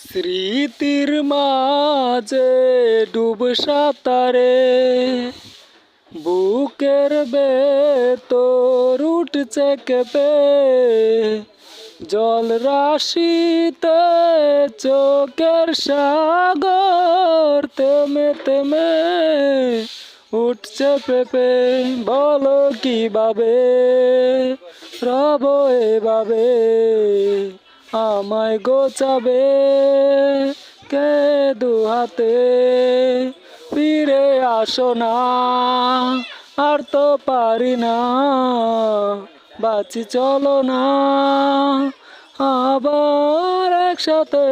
স্মৃতির মাঝে ডুব সাঁতারে বুকের ভেতর উঠছে কেঁপে জল রাশিতে চোখের সাগর থেমে থেমে উঠছে পেপে বলো কিভাবে রব এভাবে আমায় গোছাবে কে দুহাতে ফিরে আসো না আর তো পারি না বাঁচি চলো না আবার একসাথে